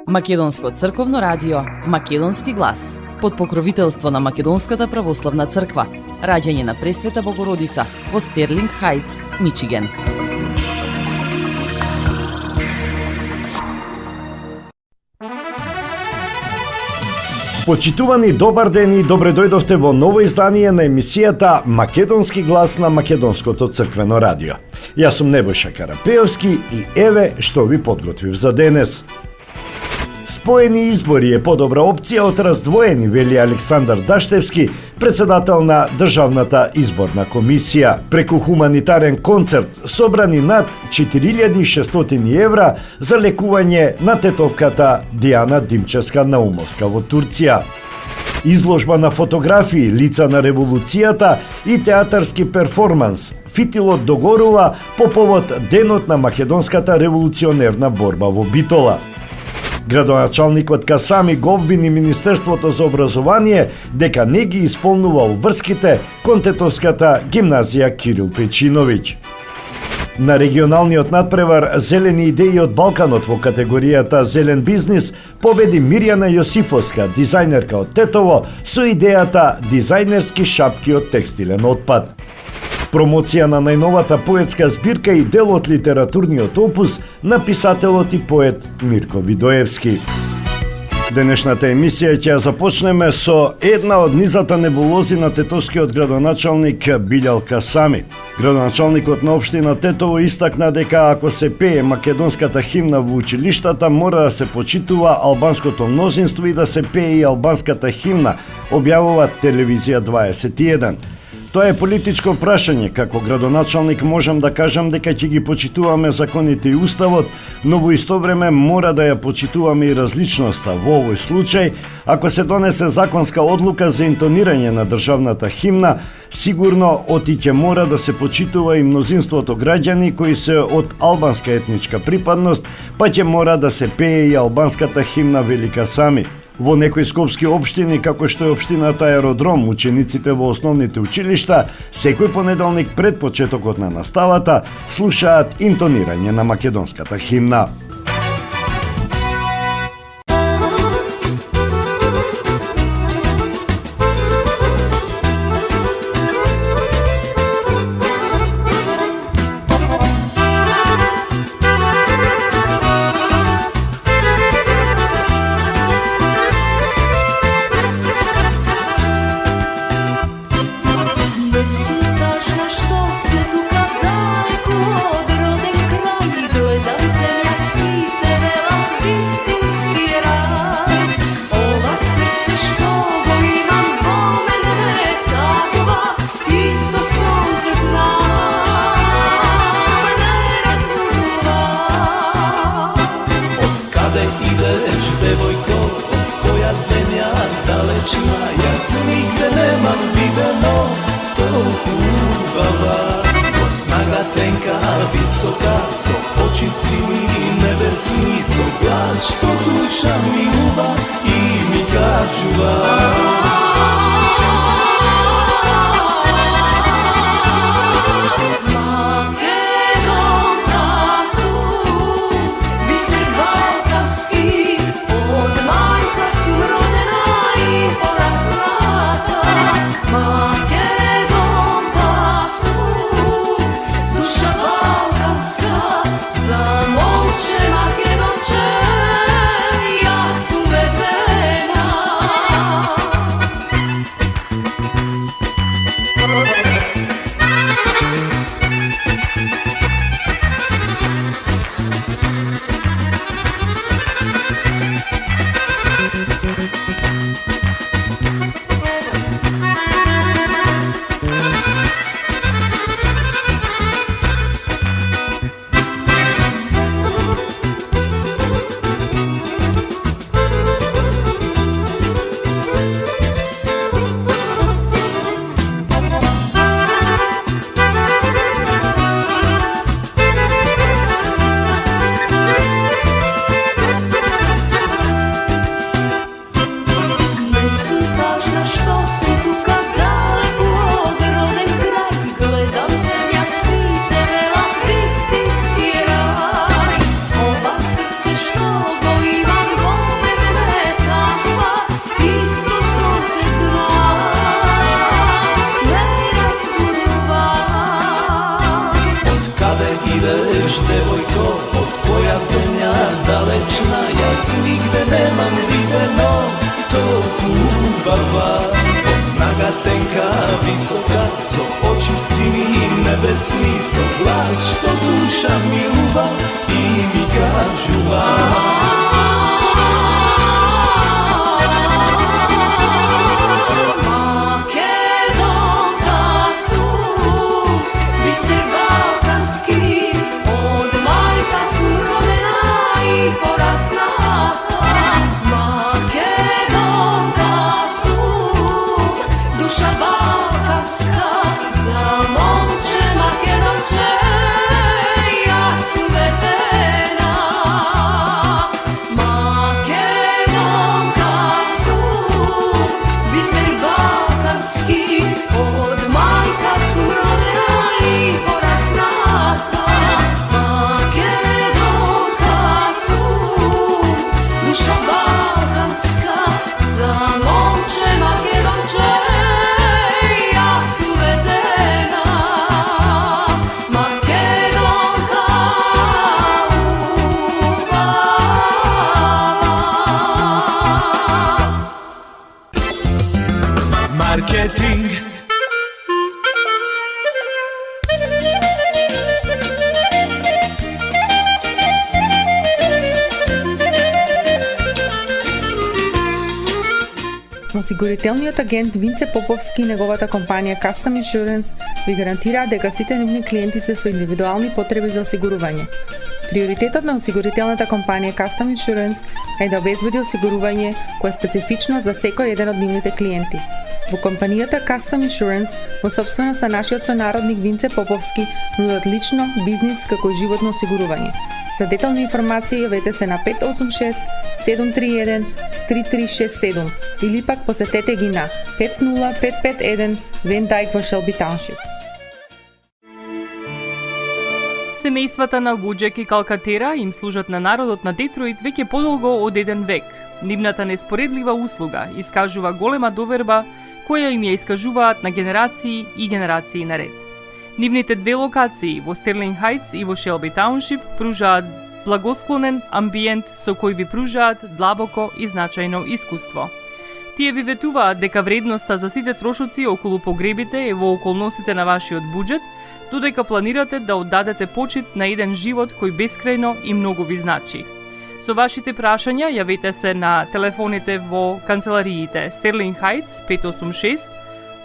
Македонско црковно радио, Македонски глас, под покровителство на Македонската православна црква, раѓање на Пресвета Богородица во Стерлинг Хајтс, Мичиген. Почитувани, добар ден и добре дојдовте во ново издание на емисијата Македонски глас на Македонското црквено радио. Јас сум Небојша Карапеовски и еве што ви подготвив за денес. Споени избори е подобра опција од раздвоени, вели Александар Даштевски, председател на Државната изборна комисија. Преку хуманитарен концерт собрани над 4600 евра за лекување на тетовката Диана Димчевска Наумовска во Турција. Изложба на фотографии лица на револуцијата и театарски перформанс Фитилот догорува по повод денот на македонската револуционерна борба во Битола. Градоначалникот Касами го обвини Министерството за образование дека не ги исполнува врските кон тетовската гимназија Кирил Печиновиќ. На регионалниот надпревар Зелени идеи од Балканот во категоријата Зелен бизнис победи Мирјана Јосифовска, дизајнерка од Тетово, со идејата дизајнерски шапки од текстилен отпад. Промоција на најновата поетска збирка и дел од литературниот опус на писателот и поет Мирко Видоевски. Денешната емисија ќе ја започнеме со една од низата небулози на тетовскиот градоначалник Билјал Касами. Градоначалникот на општина Тетово истакна дека ако се пее македонската химна во училиштата, мора да се почитува албанското мнозинство и да се пее и албанската химна, објавува Телевизија 21. Тоа е политичко прашање. Како градоначалник можам да кажам дека ќе ги почитуваме законите и уставот, но во исто време мора да ја почитуваме и различноста. Во овој случај, ако се донесе законска одлука за интонирање на државната химна, сигурно ќе мора да се почитува и мнозинството граѓани кои се од албанска етничка припадност, па ќе мора да се пее и албанската химна, вели Касами. Во некои скопски општини, како што е општината Аеродром, учениците во основните училишта секој понеделник пред почетокот на наставата слушаат интонирање на македонската химна. Makedonče, ja su vedena. zemlja dalečna, jaz nigde nemam videno toliko ljubava. Snaga tenka, visoka, so oči sini nebesni, so glas što duša mi ljuba i mi kažuva. Marketing. Осигурителниот агент Винце Поповски и неговата компанија Custom Insurance ви гарантираат дека сите нивни клиенти се со индивидуални потреби за осигурување. Приоритетот на осигурителната компанија Custom Insurance е да обезбеди осигурување кое е специфично за секој еден од нивните клиенти. Во компанијата Custom Insurance, во собственост на нашиот сонародник Винце Поповски, нудат лично, бизнис како и животно осигурување. За детални информации јавете се на 586 731 3367 или пак посетете ги на 50551 Вен Дайк во Шелби Тауншип. Семејствата на Вуџек и Калкатера им служат на народот на Детройт веќе подолго од еден век. Нивната неспоредлива услуга искажува голема доверба која им ја искажуваат на генерации и генерации наред. Нивните две локации во Стерлинг Хајтс и во Шелби Тауншип пружаат благосклонен амбиент со кој ви пружаат длабоко и значајно искуство. Тие ви ветуваат дека вредноста за сите трошоци околу погребите е во околностите на вашиот буџет, додека планирате да оддадете почит на еден живот кој бескрајно и многу ви значи. Со вашите прашања јавете се на телефоните во канцелариите Стерлинг Хајтс 586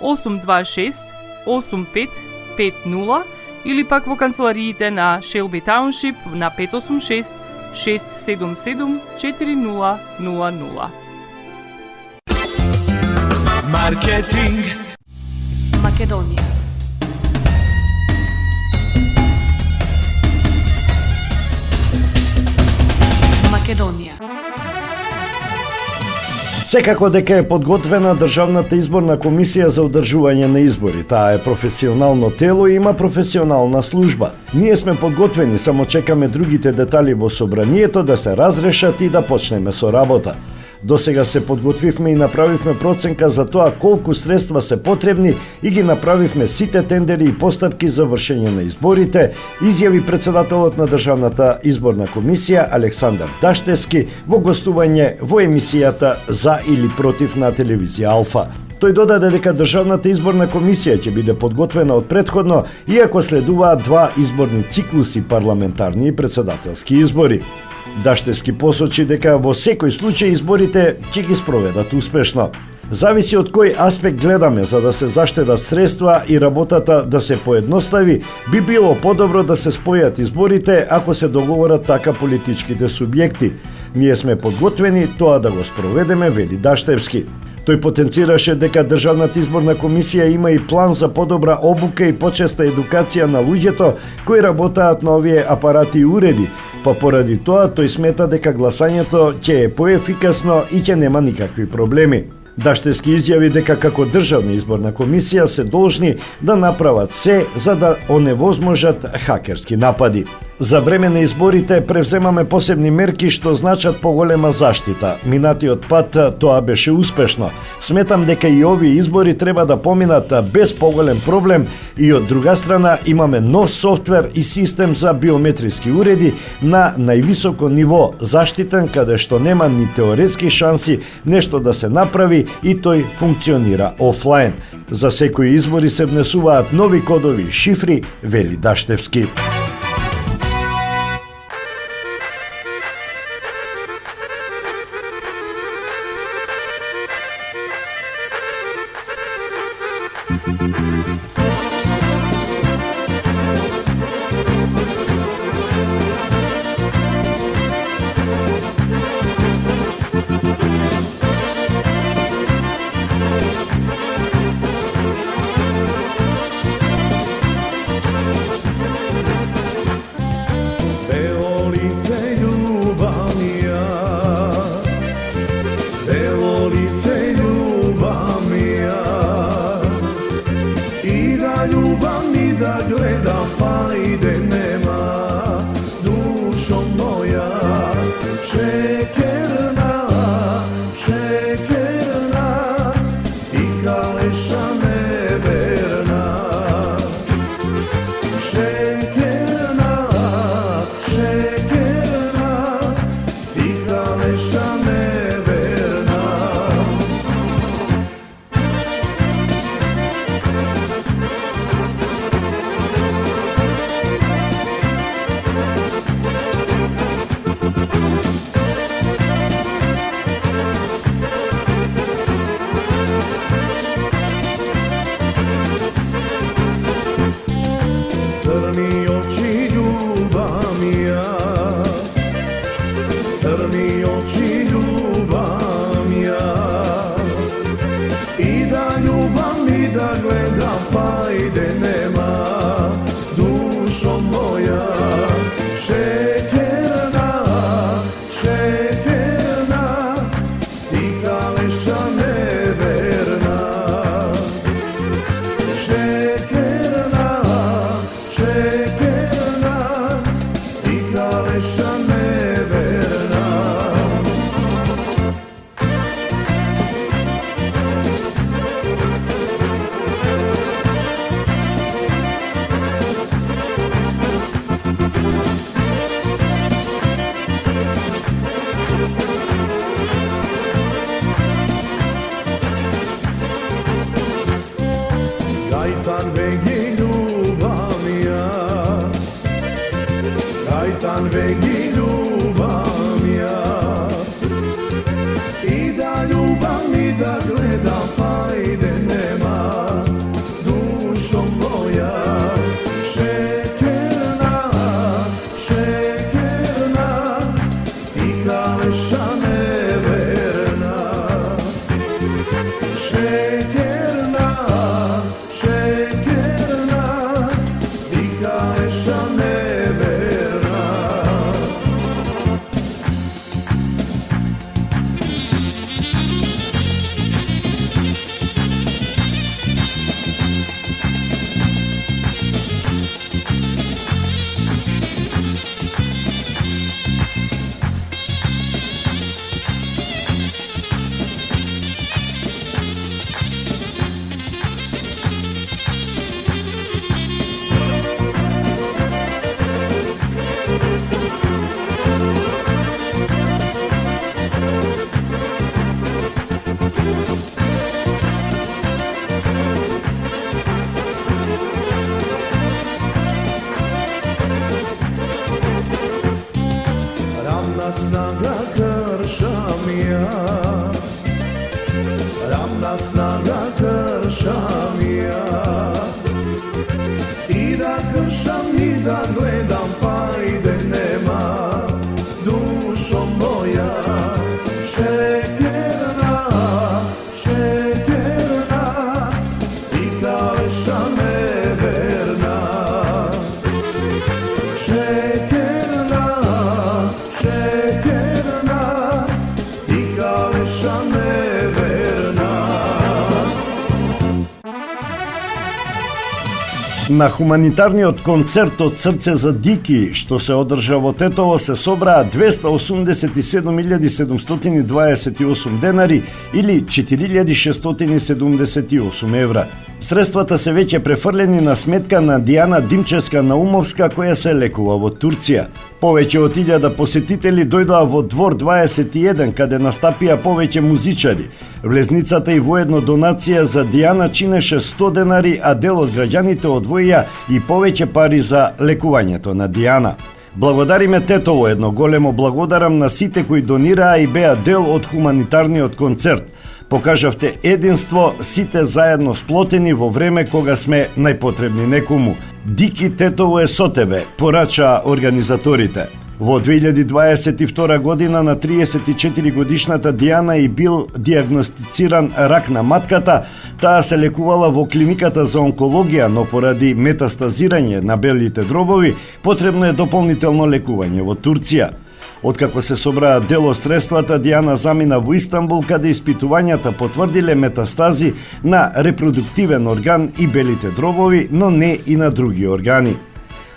826 8550 или пак во канцелариите на Шелби Тауншип на 586 677 4000. Маркетинг. Македонија. Македонија. Секако дека е подготвена Државната изборна комисија за одржување на избори. Таа е професионално тело и има професионална служба. Ние сме подготвени, само чекаме другите детали во собранието да се разрешат и да почнеме со работа. До сега се подготвивме и направивме проценка за тоа колку средства се потребни и ги направивме сите тендери и постапки за вршење на изборите, изјави председателот на Државната изборна комисија Александар Даштевски во гостување во емисијата За или против на телевизија Алфа. Тој додаде дека Државната изборна комисија ќе биде подготвена од претходно, иако следуваат два изборни циклуси, парламентарни и председателски избори. Даштевски посочи дека во секој случај изборите ќе ги спроведат успешно. Зависи од кој аспект гледаме, за да се заштедат средства и работата да се поедностави, би било подобро да се спојат изборите ако се договорат така политичките субјекти. Ние сме подготвени тоа да го спроведеме, вели Даштевски. Тој потенцираше дека Државната изборна комисија има и план за подобра обука и почеста едукација на луѓето кои работаат на овие апарати и уреди, па поради тоа тој смета дека гласањето ќе е поефикасно и ќе нема никакви проблеми. Даштевски изјави дека како Државна изборна комисија се должни да направат се за да оневозможат хакерски напади. За време на изборите превземаме посебни мерки што значат поголема заштита. Минатиот пат тоа беше успешно. Сметам дека и овие избори треба да поминат без поголем проблем и од друга страна имаме нов софтвер и систем за биометриски уреди на највисоко ниво заштитен, каде што нема ни теоретски шанси нешто да се направи и тој функционира офлайн. За секои избори се внесуваат нови кодови и шифри, вели Даштевски. На хуманитарниот концерт од Срце за Дики, што се одржа во Тетово, се собраа 287.728 денари или 4.678 евра. Средствата се веќе префрлени на сметка на Дијана Димчевска-Наумовска, која се лекува во Турција. Повеќе од 1000 посетители дојдоа во Двор 21, каде настапија повеќе музичари. Влезницата и воедно донација за Дијана чинеше 100 денари, а дел од граѓаните одвоија и повеќе пари за лекувањето на Дијана. Благодариме Тетово, едно големо благодарам на сите кои донираа и беа дел од хуманитарниот концерт. Покажавте единство, сите заедно сплотени во време кога сме најпотребни некому. Дики, Тетово е со тебе, порачаа организаторите. Во 2022 година на 34 годишната Дијана и бил диагностициран рак на матката. Таа се лекувала во клиниката за онкологија, но поради метастазирање на белите дробови потребно е дополнително лекување во Турција. Откако се собраа дел од средствата, Дијана замина во Истанбул, каде испитувањата потврдиле метастази на репродуктивен орган и белите дробови, но не и на други органи.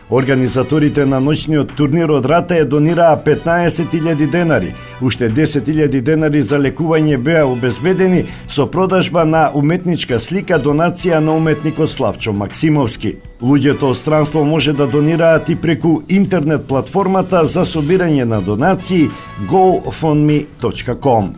Организаторите на ноќниот турнир од Ратеј донираа 15.000 денари. Уште 10.000 денари за лекување беа обезбедени со продажба на уметничка слика, донација на уметникот Славчо Максимовски. Луѓето од странство може да донираат и преку интернет платформата за собирање на донации gofundme.com.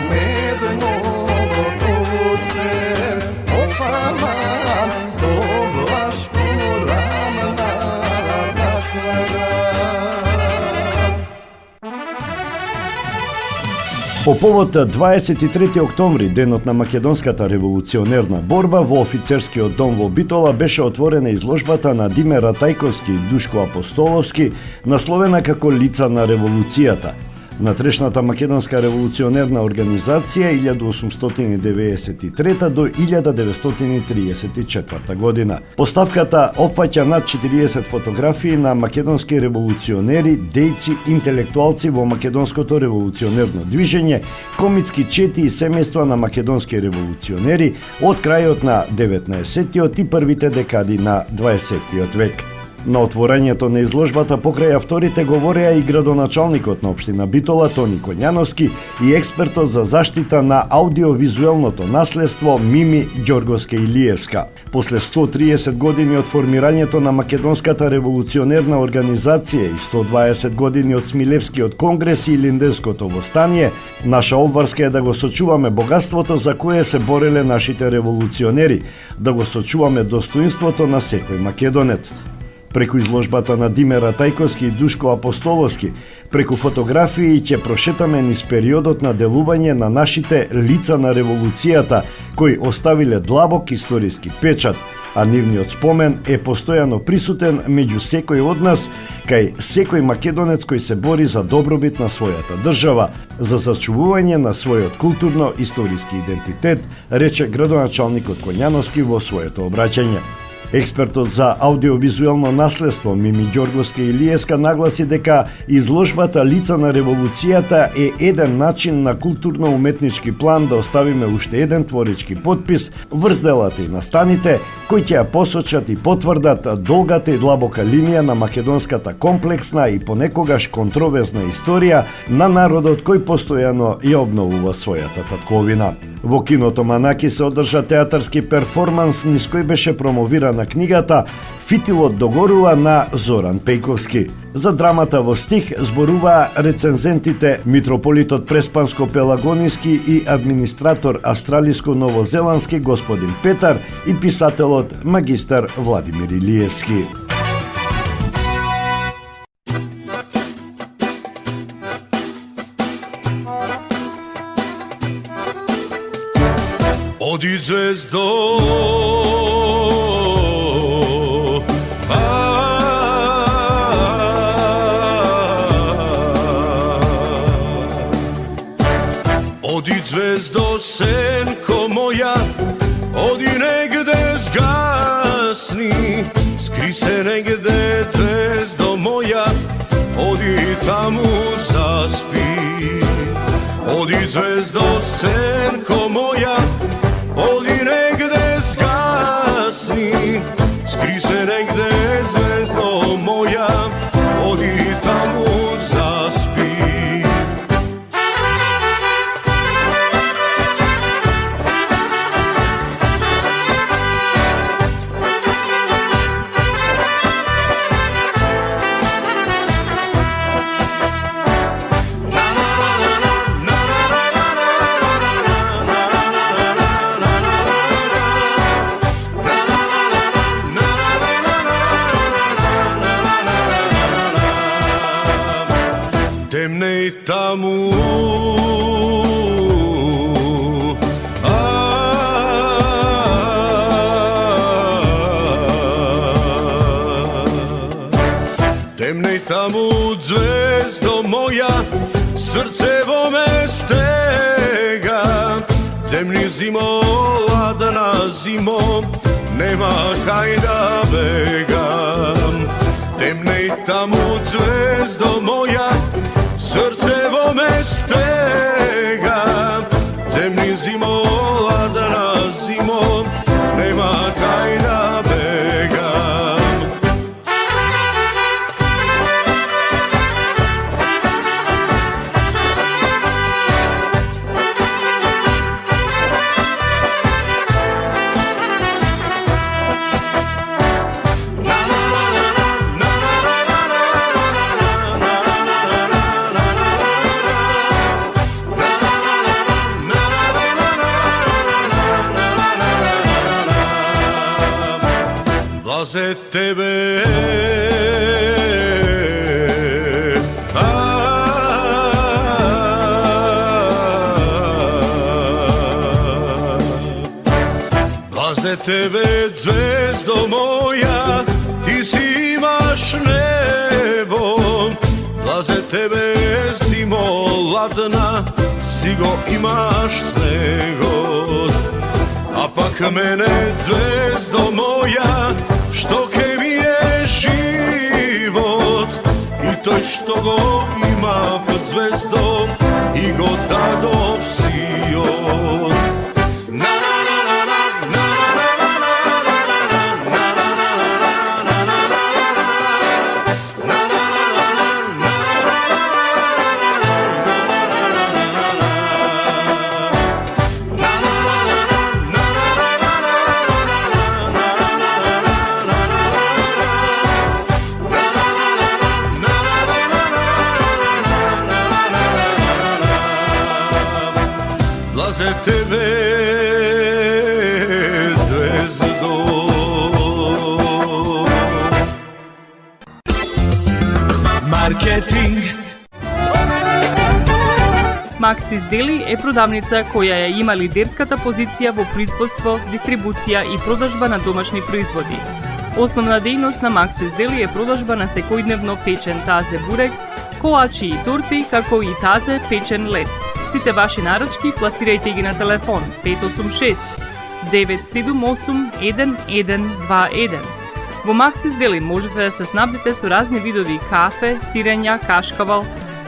medno oster, ofaman, dovlaš poramna naslada. По повод 23 октомври, денот на македонската револуционерна борба, во офицерскиот дом во Битола беше отворена изложбата на Диме Ратајковски и Душко Апостоловски, насловена како Лица на револуцијата. Натрешната македонска револуционерна организација 1893 до 1934 година. Поставката опфаќа над 40 фотографии на македонски револуционери, дејци, интелектуалци во македонското револуционерно движење, комитски чети и семејства на македонски револуционери од крајот на 19-тиот и првите декади на 20-тиот век. На отворањето на изложбата покрај авторите говореа и градоначалникот на општина Битола Тони Коњановски и експертот за заштита на аудиовизуелното наследство Мими Ѓорговска-Илиевска. После 130 години од формирањето на македонската револуционерна организација и 120 години од Смилевскиот конгрес и Линденското востание, наша обврска е да го сочуваме богатството за кое се бореле нашите револуционери, да го сочуваме достоинството на секој македонец. Преку изложбата на Диме Ратајковски и Душко Апостоловски, преку фотографии ќе прошетаме низ периодот на делување на нашите лица на револуцијата, кои оставиле длабок историски печат, а нивниот спомен е постојано присутен меѓу секој од нас, кај секој македонец кој се бори за добробит на својата држава, за зачувување на својот културно-историски идентитет, рече градоначалникот Коњановски во своето обраќање. Експертот за аудиовизуелно наследство Мими Ѓорговска-Илиевска нагласи дека изложбата Лица на револуцијата е еден начин на културно-уметнички план да оставиме уште еден творички подпис врз делата и настаните, кои ќе ја посочат и потврдат долгата и длабока линија на македонската комплексна и понекогаш контроверзна историја на народот кој постојано ја обновува својата татковина. Во киното Манаки се одржа театарски перформанс низ кој беше промовирана книгата Фитилот догорува на Зоран Пејковски. За драмата во стих зборуваа рецензентите митрополитот Преспанско-Пелагониски и администратор австралиско-новозеландски господин Петар и писателот магистар Владимир Илиевски. Оди звездо, оди звездо, сенко моја, оди негде згасни, скри се негде, звездо моја, оди таму заспи. Оди звездо, сенко моја, оди негде згасни, скри се негде, звездо моја, оди таму заспи. Темнеј таму, темнеј таму, звездо моја, срце во ме стега. Земни зимо, ладна зимо, нема кај да бегам. Темнеј таму, звездо моја, срце во ме стега. Земни зимо, ладна зимо, нема кај да бегам. Blaze tebe Blaze tebe zvezdo moja, ti si imaš nebo. Blaze tebe zimo ladna, sigo imaš snegod. A pak mene zvezdo moja, što ke mi je život. I to što go ima v zvezdo, i go dadov si od. Blaze tebe zvezdo. Marketing. Maxis Deli е продавница која ја има лидерската позиција во производство, дистрибуција и продажба на домашни производи. Основна дејност на Maxis Deli е продажба на секојдневно печен тазе бурек, колачи и торти, како и тазе печен лед. Сите ваши наручки пласирајте ги на телефон 586 978 1121. Во Maxis Deli можете да се снабдите со разни видови кафе, сирења, кашкавал,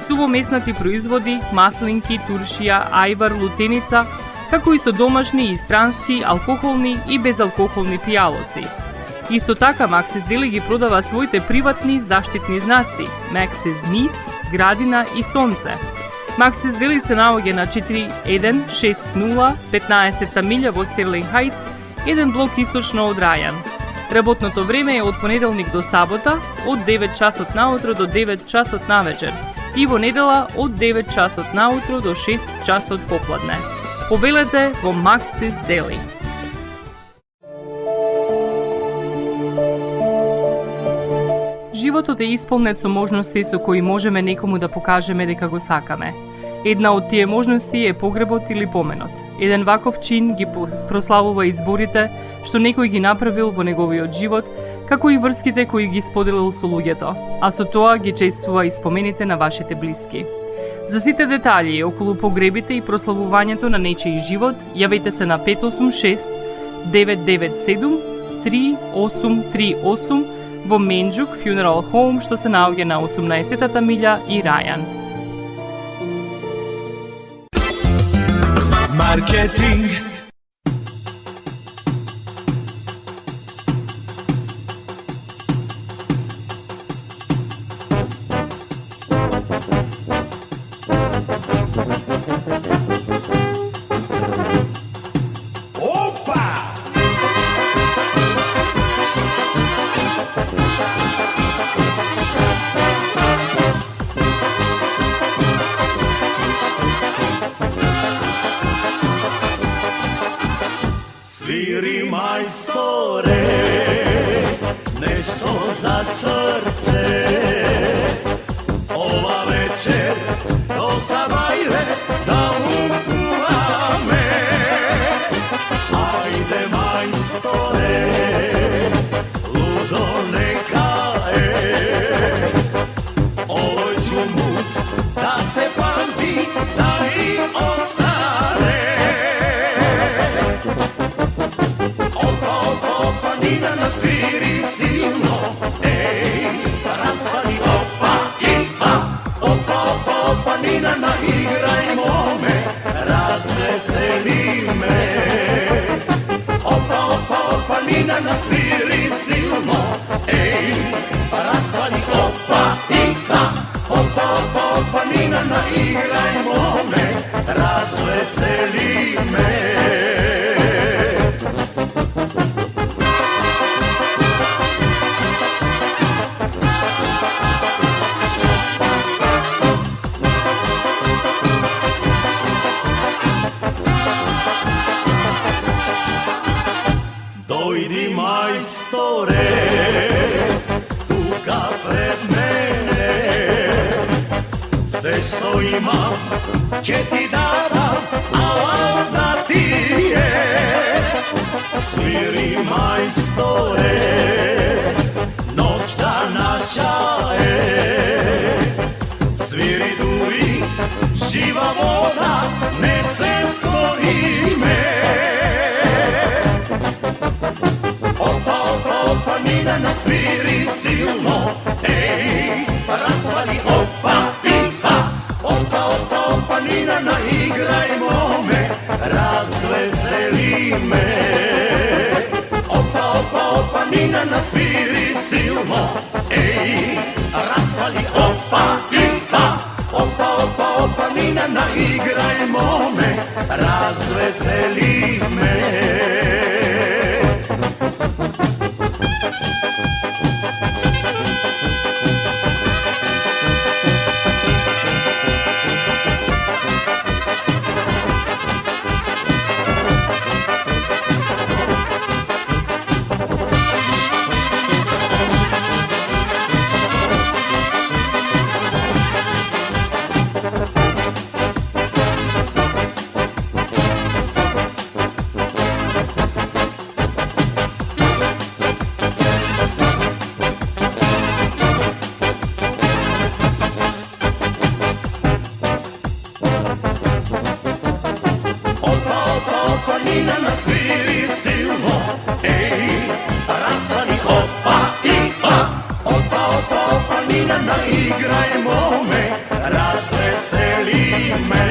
сувомеснати производи, маслинки, туршија, ајвар, лутеница, како и со домашни и странски, алкохолни и безалкохолни пијалоци. Исто така Maxis Deli ги продава своите приватни заштитни знаци Maxis Meats, Градина и Сонце. Maxis Deli се наоѓа на 4160 15 милја во Стерлинг Хајтс, еден блок источно од Рајан. Работното време е од понеделник до сабота, од 9 часот наутро до 9 часот навечер и во недела од 9 часот наутро до 6 часот попладне. Повелете во Maxis Deli. Животот е исполнет со можности со кои можеме некому да покажеме дека го сакаме. Една од тие можности е погребот или поменот. Еден ваков чин ги прославува изборите што некој ги направил во неговиот живот, како и врските кои ги споделил со луѓето, а со тоа ги чествува и спомените на вашите блиски. За сите детали околу погребите и прославувањето на нечиј живот, јавете се на 586 997 3838 во Менџук Funeral Home, што се наоѓа на 18-та милја и Рајан. Маркетинг. Sviri majstore, nešto za srce. Ova večer do zabajle da upuvame. Ajde majstore, ludo neka je. Ovoj ću mus da se pamti, da i ostane. Nina na sviri silno, ej, raspali opa i a, opa, opa, opa, Nina na igrajmo me, razveseli me. Opa, opa, opa, Nina na sviri silno, ej, raspali opa i a, opa, opa, opa, Nina na igrajmo me, razveseli me. što imam će ti dam, a onda ti je sviri majstore, noć da naša je, sviri duri, živa voda, ne se stvori me. Opa, opa, opa, Nina na sviri silno, ej, razvali opa, iha, opa, opa, opa, Nina na igrajmo me, razveseli me. Opa, opa, opa, Nina na sviri silno, ej, razvali opa, iha, opa, opa, opa, Nina na igrajmo me, razveseli me. Nina na sviri silno, ej, razvali opa, iha, opa, opa, opa, Nina na igrajmo me, razveseli me.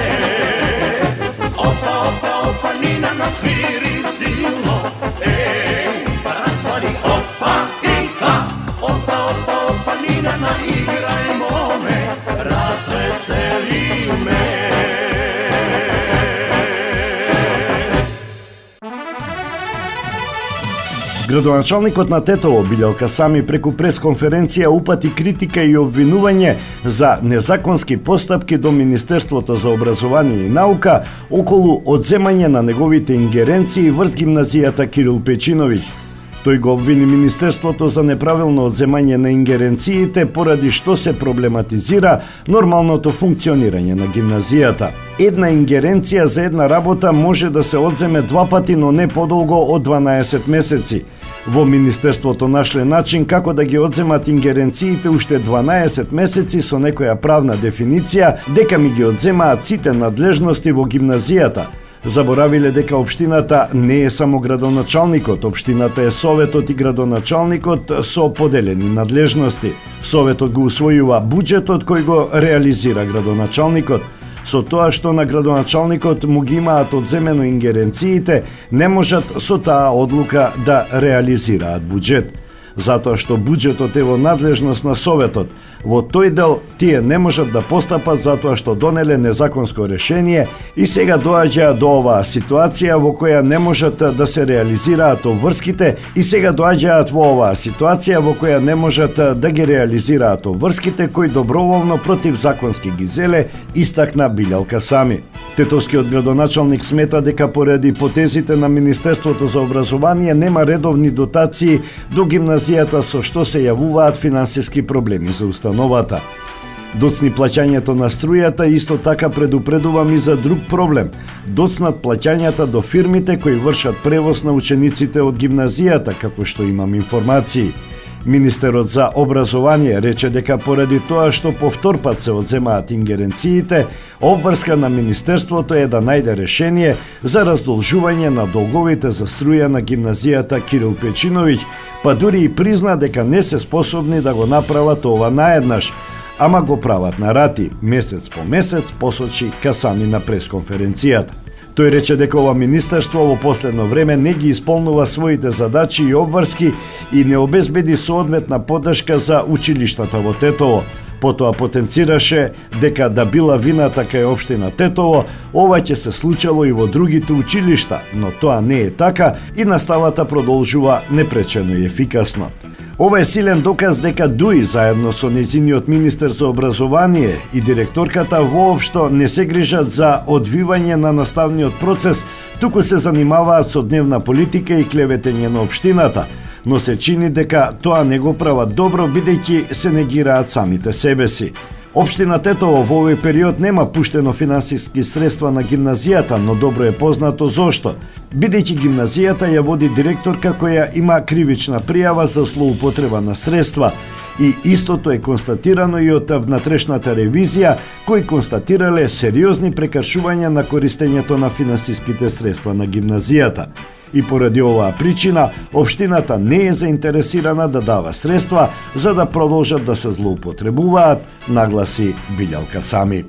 Opa, opa, opa, Nina na sviri silno, ej, razvali opa, iha, opa, opa, opa, Nina na igrajmo me, razveseli me. Градоначалникот на Тетово Билјан Касами преку пресконференција упати критика и обвинување за незаконски постапки до Министерството за образование и наука околу одземање на неговите ингеренции врз гимназијата Кирил Печиновиќ. Тој го обвини Министерството за неправилно одземање на ингеренциите поради што се проблематизира нормалното функционирање на гимназијата. Една ингеренција за една работа може да се одземе 2 пати, но не подолго од 12 месеци. Во Министерството нашле начин како да ги одземат ингеренциите уште 12 месеци со некоја правна дефиниција дека ми ги одземаат сите надлежности во гимназијата. Заборавиле дека општината не е само градоначалникот, општината е советот и градоначалникот со поделени надлежности. Советот го усвојува буџетот кој го реализира градоначалникот. Со тоа што на градоначалникот му ги имаат одземено ингеренциите, не можат со таа одлука да реализираат буџет. Затоа што буџетот е во надлежност на Советот. Во тој дел тие не можат да постапат затоа што донеле незаконско решение и сега доаѓа до оваа ситуација во која не можат да се реализираат обврските и сега доаѓаат во оваа ситуација во која не можат да ги реализираат обврските кои доброволно противзаконски ги зеле, истакна Билјан Касами. Тетовскиот градоначалник смета дека поради потезите на Министерството за образование нема редовни дотации до гимназијата со што се јавуваат финансиски проблеми за установата. Доцни плаќањето на струјата исто така предупредувам и за друг проблем. Доцнат плаќањата до фирмите кои вршат превоз на учениците од гимназијата, како што имам информации. Министерот за образование рече дека поради тоа што повтор пат се одземаат ингеренциите, обврска на Министерството е да најде решение за раздолжување на долговите за струја на гимназијата Кирил Печиновиќ, па дури и призна дека не се способни да го направат ова наеднаш, ама го прават на рати, месец по месец, посочи Касами на пресконференцијата. Тој рече дека ова министерство во последно време не ги исполнува своите задачи и обврски и не обезбеди соодветна поддршка за училиштата во Тетово. Потоа потенцираше дека да била вината кај општина Тетово, ова ќе се случило и во другите училишта, но тоа не е така и наставата продолжува непречено и ефикасно. Ова е силен доказ дека ДУИ заедно со нејзиниот министер за образование и директорката воопшто не се грижат за одвивање на наставниот процес, туку се занимаваат со дневна политика и клеветење на општината, но се чини дека тоа не го прават добро бидејќи се негираат самите себе си. Општина Тетово во овој период нема пуштено финансиски средства на гимназијата, но добро е познато зошто. Бидејќи гимназијата ја води директорка која има кривична пријава за злоупотреба на средства, и истото е констатирано и од внатрешната ревизија, кои констатирале сериозни прекршувања на користењето на финансиските средства на гимназијата. И поради оваа причина, општината не е заинтересирана да дава средства за да продолжат да се злоупотребуваат, нагласи Билјалка Сами.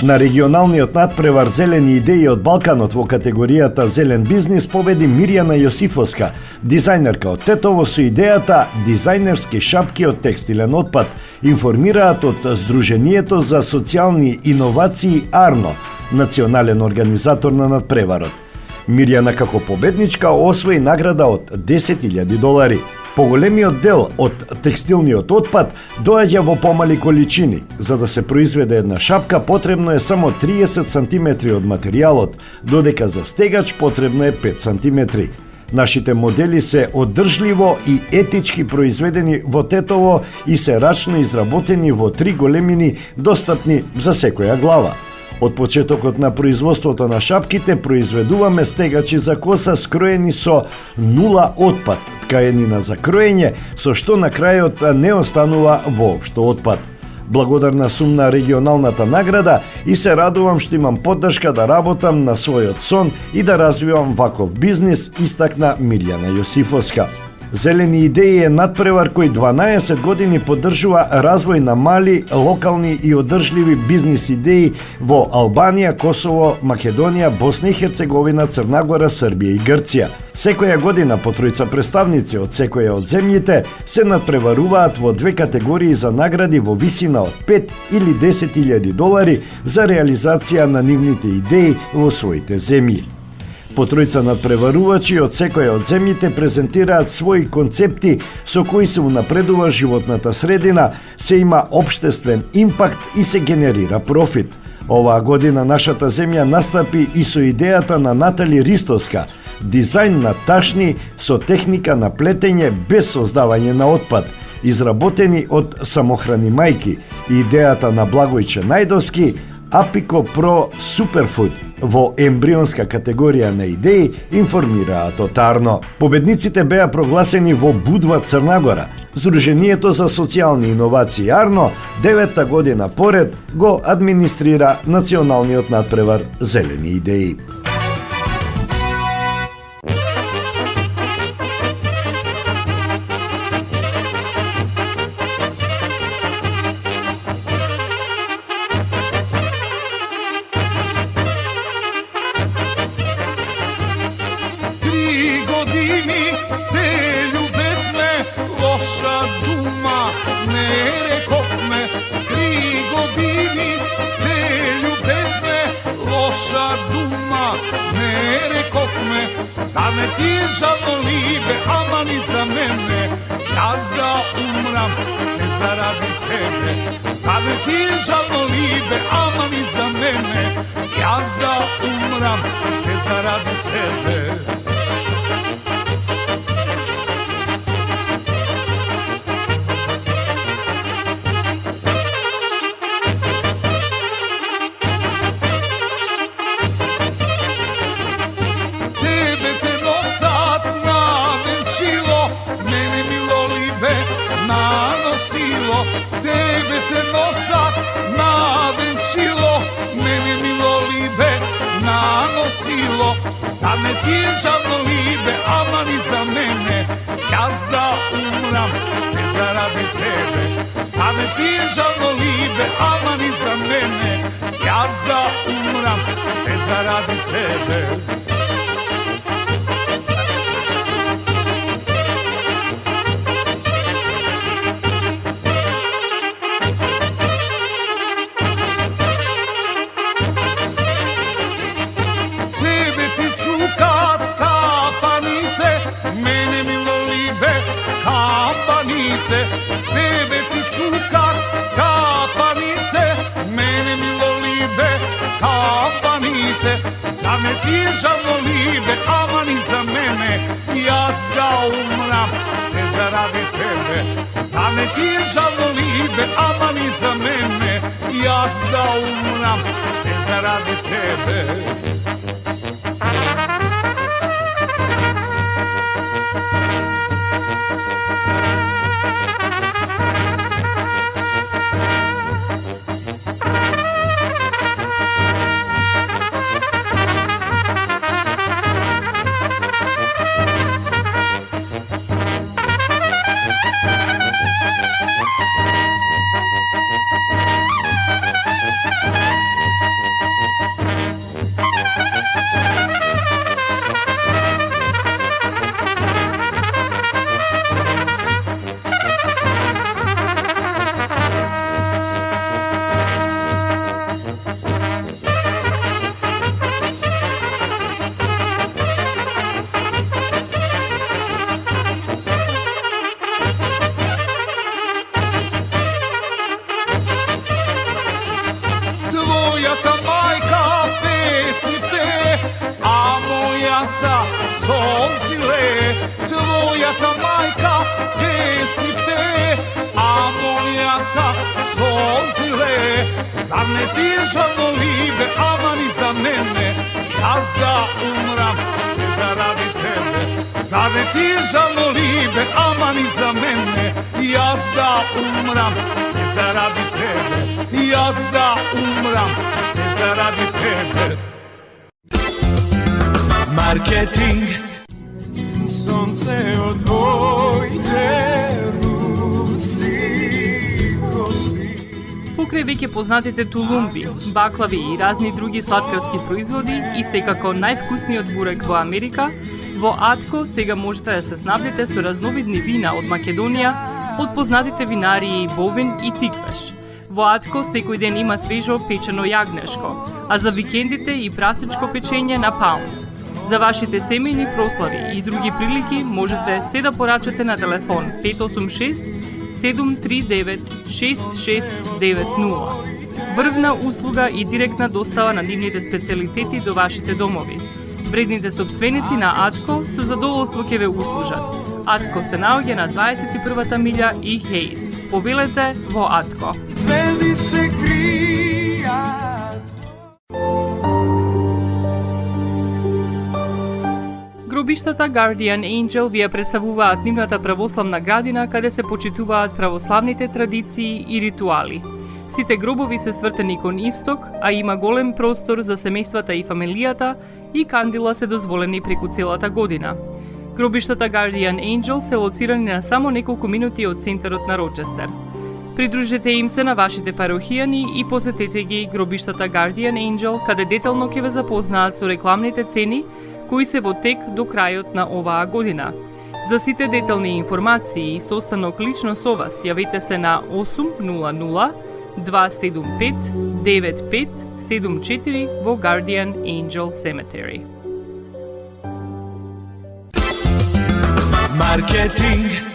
На регионалниот надпревар Зелени идеи од Балканот во категоријата Зелен бизнис победи Мирјана Јосифовска, дизајнерка од Тетово со идејата дизајнерски шапки од текстилен отпад, информираат од Сдруженијето за социјални иновации Арно, национален организатор на надпреварот. Мирјана како победничка освои награда од $10,000. Поголемиот дел од текстилниот отпад доаѓа во помали количини. За да се произведе една шапка потребно е само 30 сантиметри од материјалот, додека за стегач потребно е 5 сантиметри. Нашите модели се одржливо и етички произведени во Тетово и се рачно изработени во 3 големини достапни за секоја глава. Од почетокот на производството на шапките произведуваме стегачи за коса скроени со 0 отпад, ткаенина за кроење, со што на крајот не останува воопшто отпад. Благодарна сум на регионалната награда и се радувам што имам поддршка да работам на својот сон и да развивам ваков бизнис, истакна Мирјана Јосифовска. Зелени идеи е надпревар кој 12 години поддржува развој на мали, локални и одржливи бизнис идеи во Албанија, Косово, Македонија, Босна и Херцеговина, Црна Гора, Србија и Грција. Секоја година по тројца представници од секоја од земјите се надпреваруваат во 2 категории за награди во висина од $5 или $10,000 за реализација на нивните идеи во своите земји. По тројца надпреварувачи од секоја од земјите презентираат своји концепти со кои се унапредува животната средина, се има општествен импакт и се генерира профит. Оваа година нашата земја настапи и со идејата на Натали Ристовска, дизајн на ташни со техника на плетење без создавање на отпад, изработени од самохрани мајки, идејата на Благојче Најдовски, Апико Про Суперфуд во ембрионска категорија на идеи, информираат од Арно. Победниците беа прогласени во Будва, Црна Гора. Сдруженијето за социјални иновации Арно 9-та година поред го администрира националниот надпревар Зелени идеи. Zame ti je žalno libe, ama ni za mene, jaz da umram se zaradi tebe. Zame ti je žalno libe, ama ni za mene, jaz da umram se zaradi tebe. Tebe te nosat na venčilo, mene milo libe nanosilo. Zame ti je žalno libe, ama ni za mene, jaz da umram se zaradi tebe. Zame ti je žalno libe, ama ni za mene, jaz da umram se zaradi tebe. Tebe ti čukar kapanite, mene milo libe kapanite. Zame ti je žalno libe, ama ni za mene, jaz da umram se zaradi tebe. Zame ti je žalno libe, ama ni za mene, jaz da umram se zaradi tebe. мојата мајка песни пее, а мојата солзиле. Зар не ти е жално либе, ама ни за мене, јас да умрам се заради тебе. Зар не ти е жално либе, ама ни за мене, јас да умрам се заради тебе. Јас да умрам се заради тебе. Маркетинг. Сонце од твоите руси коси. Покрај веќе познатите тулумби, баклави и разни други сладкарски производи и секако највкусниот бурек во Америка, во Атко сега можете да се снабдите со разновидни вина од Македонија, од познатите винарии Бовин и Тиквеш. Во Атко секој ден има свежо печено јагнешко, а за викендите и прасничко печење на паунд. За вашите семејни прослави и други прилики можете се да порачате на телефон 586 739 6690. Врвна услуга и директна достава на нивните специјалитети до вашите домови. Вредните собственици на Атко со задоволство ќе ве услужат. Атко се наоѓа на 21-та милја и Хейс. Повелете во Атко. Звезди се кријат. Гробиштата Guardian Angel ви ја представуваат нивната православна градина каде се почитуваат православните традиции и ритуали. Сите гробови се свртени кон исток, а има голем простор за семејствата и фамилијата и кандила се дозволени преку целата година. Гробиштата Guardian Angel се лоцирани на само неколку минути од центарот на Рочестер. Придружете им се на вашите парохијани и посетете ги гробиштата Guardian Angel, каде детално ќе ве запознаат со рекламните цени кои се во тек до крајот на оваа година. За сите детални информации и состанок лично со вас, јавете се на 800 275 9574 во Guardian Angel Cemetery. Маркетинг.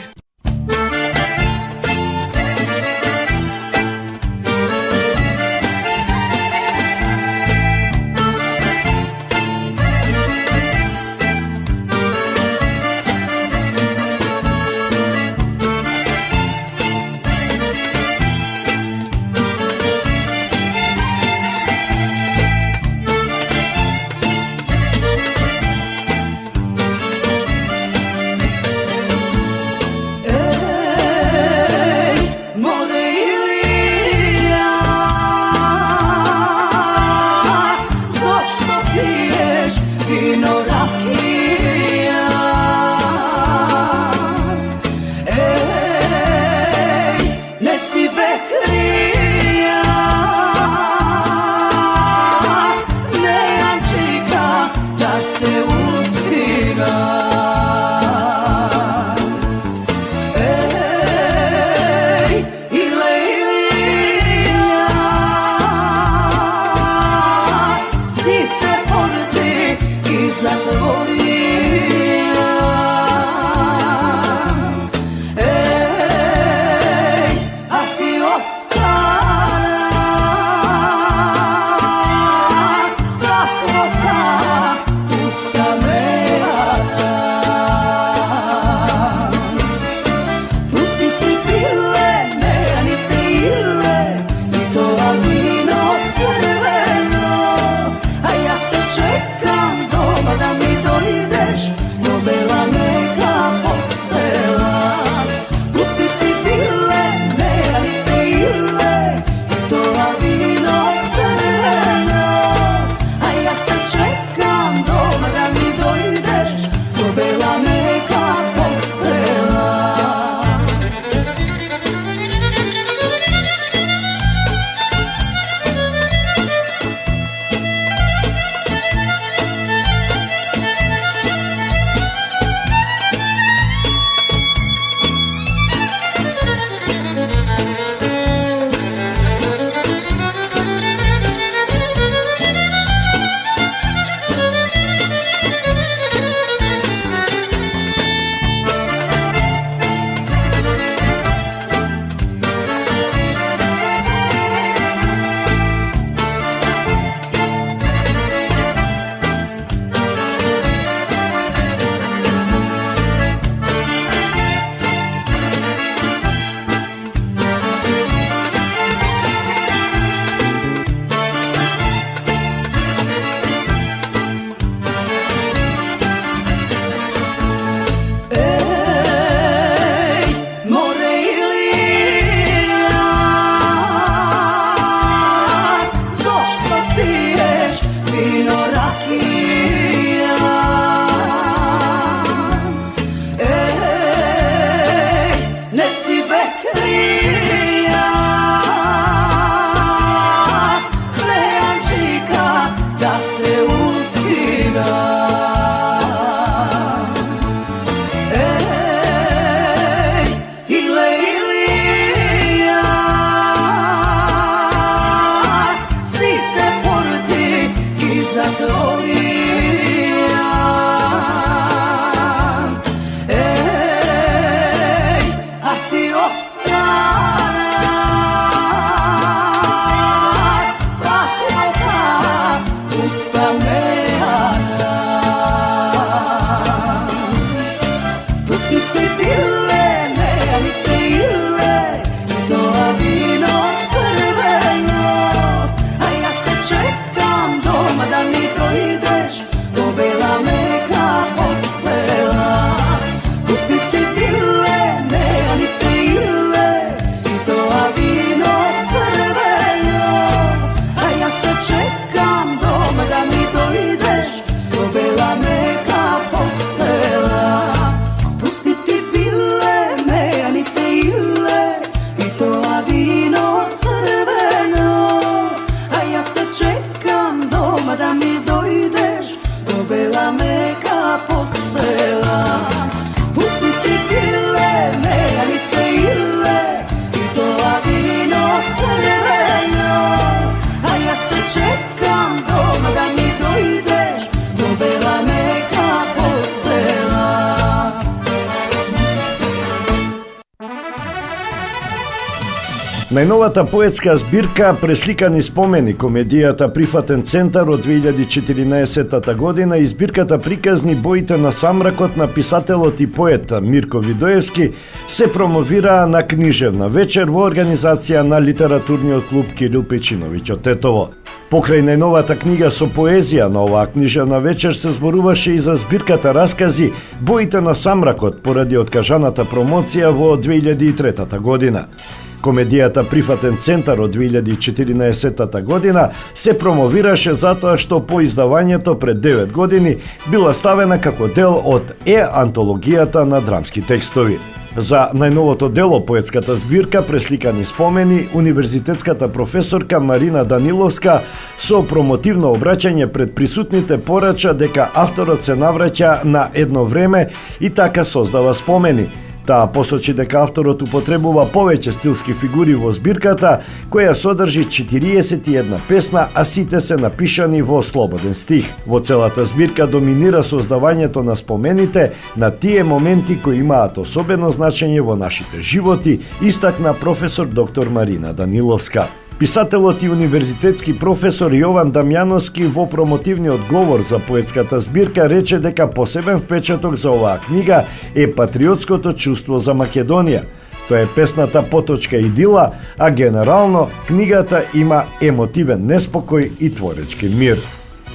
Најновата поетска збирка Пресликани спомени, комедијата Прифатен центар од 2014 година и збирката Приказни боите на самракот на писателот и поет Мирко Видоевски се промовираа на книжевна вечер во организација на литературниот клуб Кирил Печиновиќ од Тетово. Покрај најновата книга со поезија на оваа книжевна вечер се зборуваше и за збирката раскази Боите на самракот поради откажаната промоција во 2003 година. Комедијата Прифатен центар од 2014 година се промовираше затоа што по издавањето пред 9 години била ставена како дел од антологијата на драмски текстови. За најновото дело поетската збирка Пресликани спомени, универзитетската професорка Марина Даниловска со промотивно обраќање пред присутните порача дека авторот се навраќа на едно време и така создава спомени. Таа посочи дека авторот употребува повеќе стилски фигури во збирката, која содржи 41 песна, а сите се напишани во слободен стих. Во целата збирка доминира создавањето на спомените на тие моменти кои имаат особено значење во нашите животи, истакна професор доктор Марина Даниловска. Писателот и универзитетски професор Јован Дамјановски во промотивниот говор за поетската збирка рече дека посебен впечаток за оваа книга е патриотското чувство за Македонија. Тоа е песната Поточка идила, а генерално книгата има емотивен неспокој и творечки мир.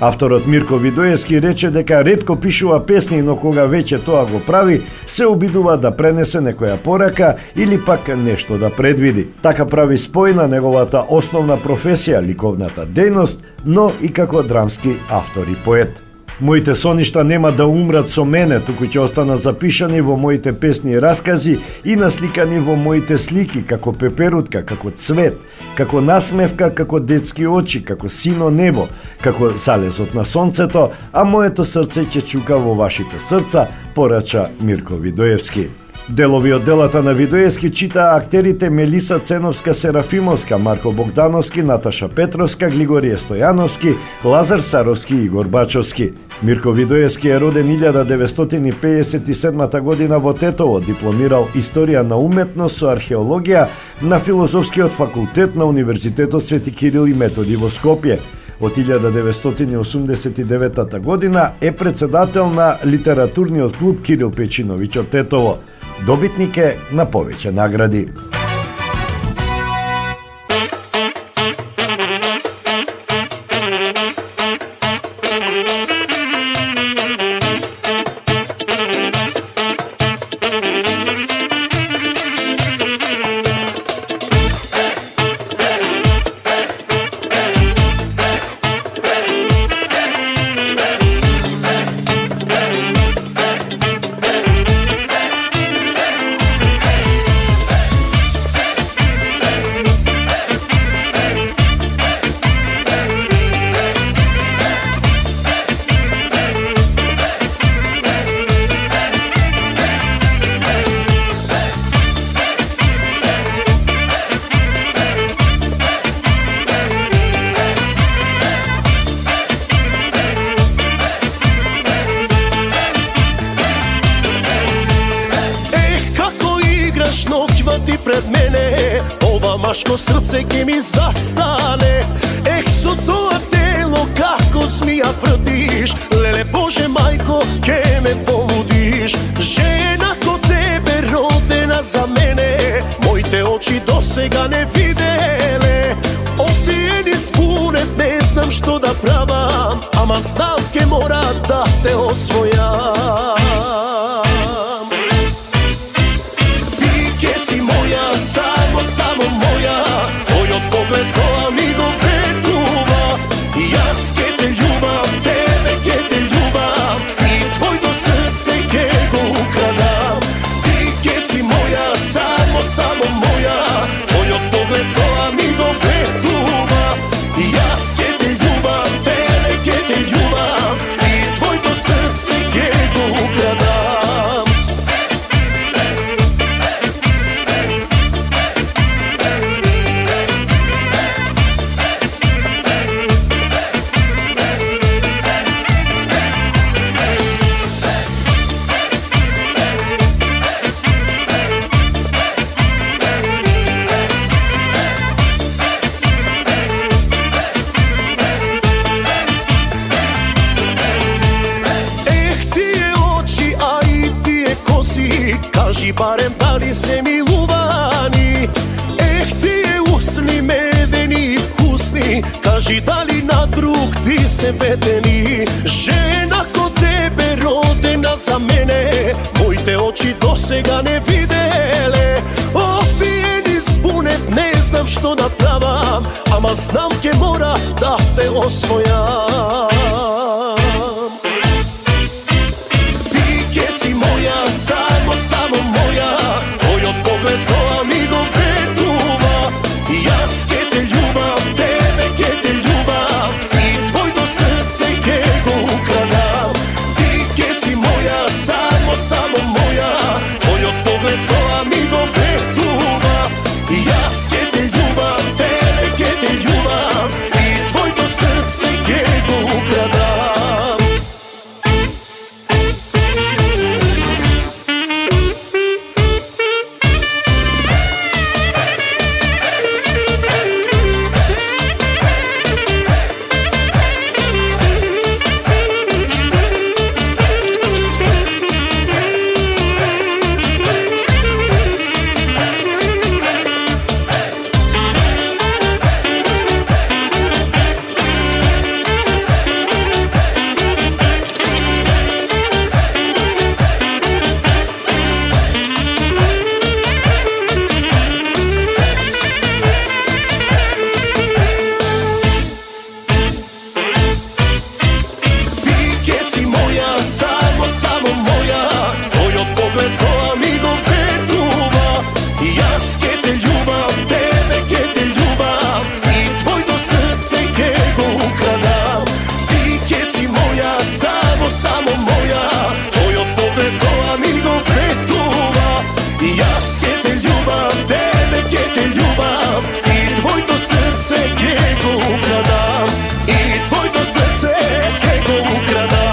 Авторот Мирко Видоевски рече дека ретко пишува песни, но кога веќе тоа го прави, се обидува да пренесе некоја порака или пак нешто да предвиди. Така прави спој на неговата основна професија, ликовната дејност, но и како драмски автор и поет. Моите соништа нема да умрат со мене, туку ќе останат запишани во моите песни и раскази и насликани во моите слики, како пеперутка, како цвет, како насмевка, како детски очи, како сино небо, како залезот на сонцето, а моето срце ќе чука во вашите срца, порача Мирко Видоевски. Делови од делата на Видоевски читаа актерите Мелиса Ценовска-Серафимовска, Марко Богдановски, Наташа Петровска, Глигорije Стојановски, Лазар Саровски и Игор Бачовски. Мирко Видоевски е роден 1957 година во Тетово, дипломирал Историја на уметност со археологија на Филозофскиот факултет на Универзитетот Свети Кирил и Методи во Скопје. Од 1989 година е председател на литературниот клуб Кирил Печиновиќ од Тетово. Добитник е на повеќе награди. Noќвати пред мене, ова машко срце ќе ми застане. Ех, со тоа тело како змија прдиш, леле Боже мајко, ќе ме полудиш. Жена ко тебе родена за мене, моите очи досега не виделе. Опиени спунет, не знам што да правам, ама знам ке мора да те освојам. Само моја, твојот поглед тоа ми го ветува. Јас ке те љубам, тебе ке те љубам, и твојто срце ке го украдам. Ти ке си моја, само моја, твојот поглед тоа ми го ветува. Јас ке те љубам, тебе ке те љубам, и твојто срце ке го украдам. Кажи барем дали се милувани, тие усни медени и вкусни. Кажи дали на друг ти се бедени. Жена ко тебе родена за мене, моите очи досега не виделе. Опиени спунет, не знам што да правам, ама знам ке мора да те освојам. Ти ке си моја, само моја, твојот поглед тоа ми го ветува. Јас ке те љубам, тебе ке те љубам, и твојто срце ке го украдам. Ти ке си моја, само моја, твојот поглед тоа ми го ветува. Јас ке те љубам, тебе ке те љубам, и твојто срце ке го украдам. Само моја, твојот поглед тоа ми го ветува. Јас ке те љубам, тебе ке те љубам, и твојто срце ке го украдам. Ти ке си моја, само моја, твојот поглед тоа ми го ветува. Јас ке те љубам, тебе ке те љубам, и твојто срце ке го украдам. И твојто срце ке го украдам.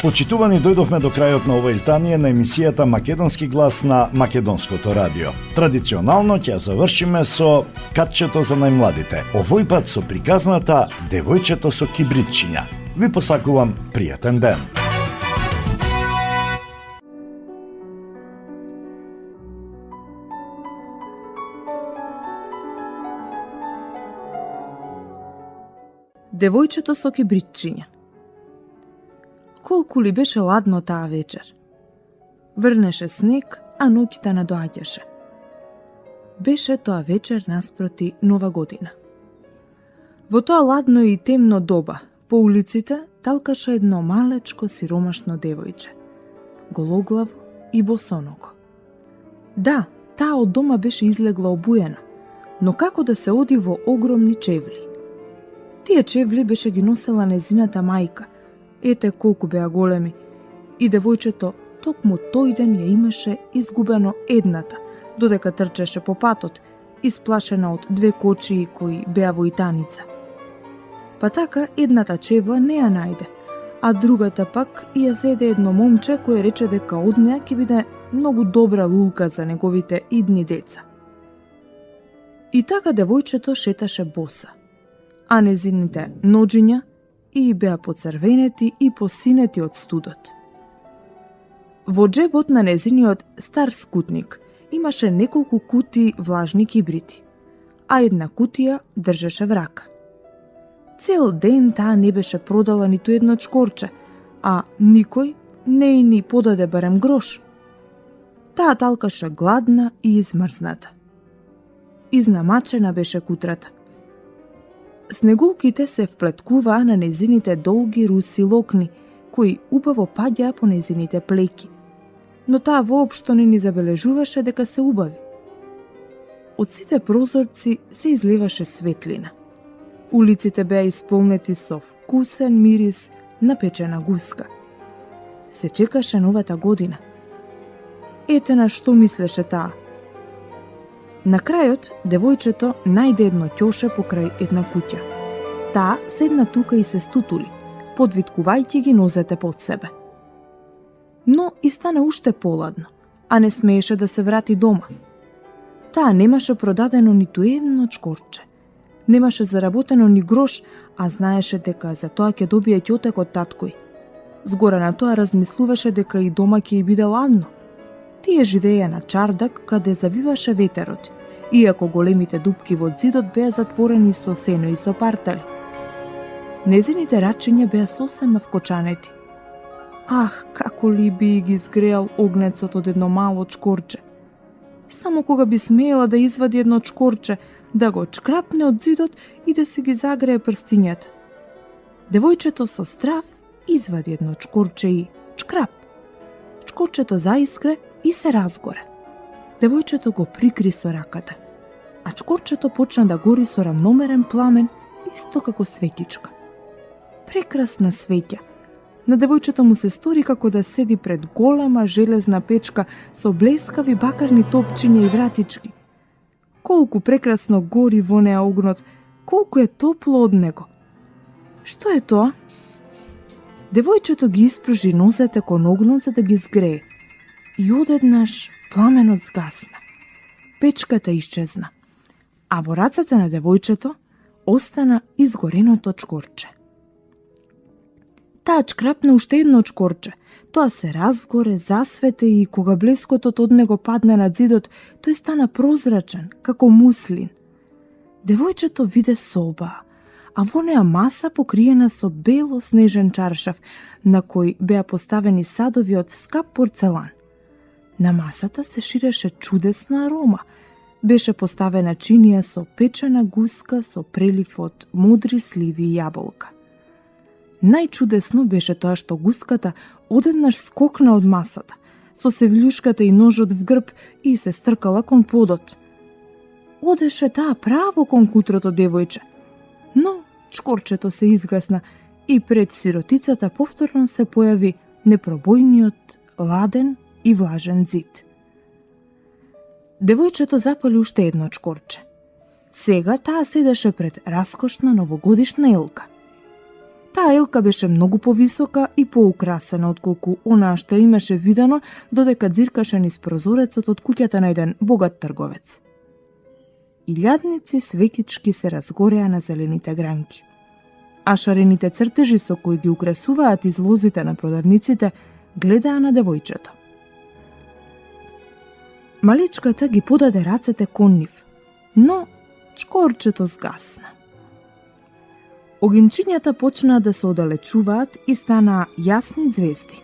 Почитувани, дојдовме до крајот на ова издание на емисијата Македонски глас на Македонското радио. Традиционално ќе ја завршиме со катчето за најмладите. Овој пат со приказната Девојчето со кибритчиња. Ви посакувам пријатен ден. Девојчето со кибритчиња. Колку ли беше ладно таа вечер. Врнеше снег, а ноќта надоаѓаше. Беше тоа вечер наспроти Нова година. Во тоа ладно и темно доба, по улиците талкаше едно малечко сиромашно девојче, гологлаво и босоного. Да, таа од дома беше излегла обуена, но како да се оди во огромни чевли? Тие чевли беше ги носела незината мајка. Ете колку беа големи, и девојчето токму тој ден ја имаше изгубено едната, додека трчеше по патот, исплашена од две кочии кои беа во итаница. Па така едната чевла не ја најде, а другата пак ја зеде едно момче кое рече дека од неа ќе биде многу добра лулка за неговите идни деца. И така девојчето шеташе боса, а незините ноџиња и беа поцрвенети и посинети од студот. Во џебот на незиниот стар скутник имаше неколку кутии влажни кибрити, а една кутија држеше врака. Цел ден таа не беше продала ниту едно чкорче, а никој не и ни подаде барем грош. Таа талкаше гладна и измрзната. Изнамачена беше кутрата. Снегулките се вплеткуваа на незините долги руси локни, кои убаво паѓаа по незините плеки, но таа воопшто не ни забележуваше дека се убави. Од сите прозорци се изливаше светлина. Улиците беа исполнети со вкусен мирис на печена гуска. Се чекаше новата година. Ете на што мислеше таа. На крајот, девојчето најде едно ќоше покрај една куќа. Таа седна тука и се стутули, подвиткувајќи ги нозете под себе. Но и стане уште поладно, а не смееше да се врати дома. Таа немаше продадено ниту едно чкорче. Немаше заработено ни грош, а знаеше дека за тоа ќе добие ќотек од таткој. Згоре на тоа размислуваше дека и дома ќе биде ладно. Тие живееја на чардак каде завиваше ветерот, иако големите дупки во зидот беа затворени со сено и со партали. Незините рачиња беа сосема вкочанети. Ах, како ли би ги изгреал огнецот од едно мало чкорче. Само кога би смеела да извади едно чкорче, да го чкрапне од зидот и да си ги загрее прстињата. Девојчето со страв извади едно чкорче и чкрап. Чкорчето заискре и се разгоре. Девојчето го прикри со раката, а чкорчето почна да гори со рамномерен пламен, исто како светичка. Прекрасна светја. На девојчето му се стори како да седи пред голема железна печка со блескави бакарни топчиња и вратички. Колку прекрасно гори во неа огнот, колку е топло од него. Што е тоа? Девојчето ги испружи нозете кон огнот за да ги згрее. И одеднаш пламенот згасна. Печката исчезна. А во рацете на девојчето остана изгореното чкорче. Таа чкрапна уште едно чкорче. Тоа се разгоре, засвете и кога блескотот од него падна на зидот, тој стана прозрачен, како муслин. Девојчето виде соба, а во неа маса покриена со бело снежен чаршаф, на кој беа поставени садови од скап порцелан. На масата се ширеше чудесна арома. Беше поставена чинија со печена гуска со прелив од мудри сливи и јаболка. Најчудесно беше тоа што гуската одеднаш скокна од масата, со севљушката и ножот в грб и се стркала кон подот. Одеше таа право кон кутрото девојче. Но чкорчето се изгасна и пред сиротицата повторно се појави непробојниот, ладен и влажен зид. Девојчето запали уште едно чкорче. Сега таа седеше пред раскошна новогодишна елка. Таа елка беше многу повисока и поукрасена отколку онаа што имаше видено додека дзиркаше низ прозорецот од куќата на еден богат трговец. Илјадници свекички се разгореа на зелените гранки, а шарените цртежи со кои ги украсуваат излозите на продавниците гледаа на девојчето. Маличката ги подаде рацете кон нив, но чкорчето згасна. Огинчињата почнаа да се оддалечуваат и станаа јасни ѕвезди.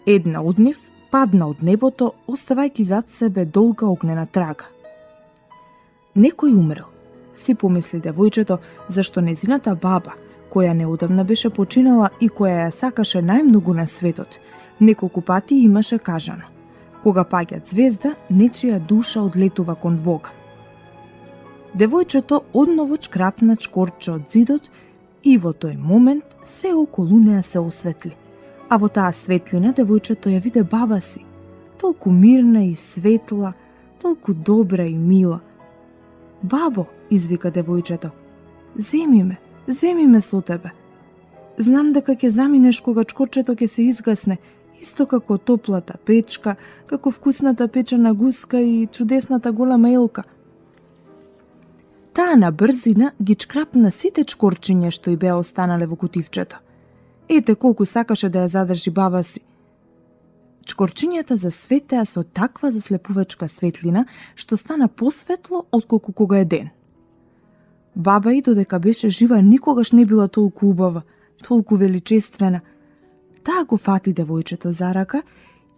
Една од нив падна од небото, оставајќи зад себе долга огнена трага. Некој умрел, си помисли девојчето, зашто незината баба, која неодамна беше починала и која ја сакаше најмногу на светот, неколку пати имаше кажано: кога паѓа ѕвезда, нечија душа одлетува кон Бога. Девојчето одново чкрапна чкорче од зидот и во тој момент се околу неа се осветли, а во таа светлина девојчето ја виде баба си, толку мирна и светла, толку добра и мила. Бабо, извика девојчето, земи ме со тебе. Знам дека ќе заминеш кога чкорчето ќе се изгасне, исто како топлата печка, како вкусната печена гуска и чудесната голема елка. Таа на брзина ги чкрапна сите чкорчиња што и беа останале во кутивчето. Ете колку сакаше да ја задржи баба си. Чкорчињата засветеа со таква заслепувачка светлина, што стана посветло отколку кога е ден. Баба и додека беше жива никогаш не била толку убава, толку величествена. Таа го фати девојчето за рака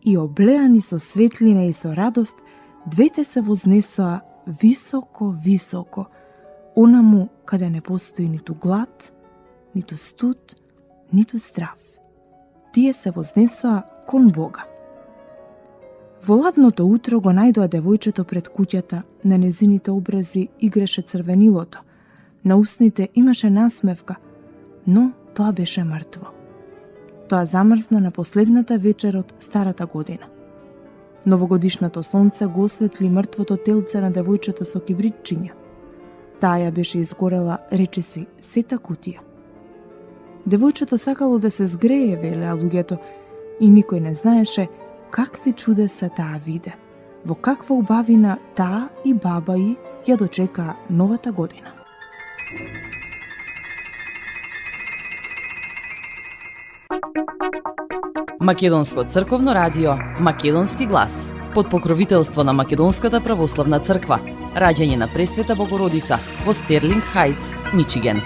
и облеани со светлина и со радост, двете се вознесоа високо, високо, онаму каде не постои ниту глад, ниту студ, ниту страв. Тие се вознесоа кон Бога. Во ладното утро го најдоа девојчето пред куќата, на незините образи играше црвенилото, на усните имаше насмевка, но тоа беше мртво. Тоа замрзна на последната вечер од старата година. Новогодишното сонце го осветли мртвото телце на девојчето со кибритчиња. Таа ја беше изгорела, речиси, сета кутија. Девојчето сакало да се згрее, велеа луѓето, и никој не знаеше какви чудеса таа виде, во каква убавина таа и баба ѝ ја дочекаа новата година. Македонско црковно радио Македонски глас под покровителство на Македонската православна црква. Раѓање на Пресвета Богородица во Стерлинг Хајтс, Мичиген.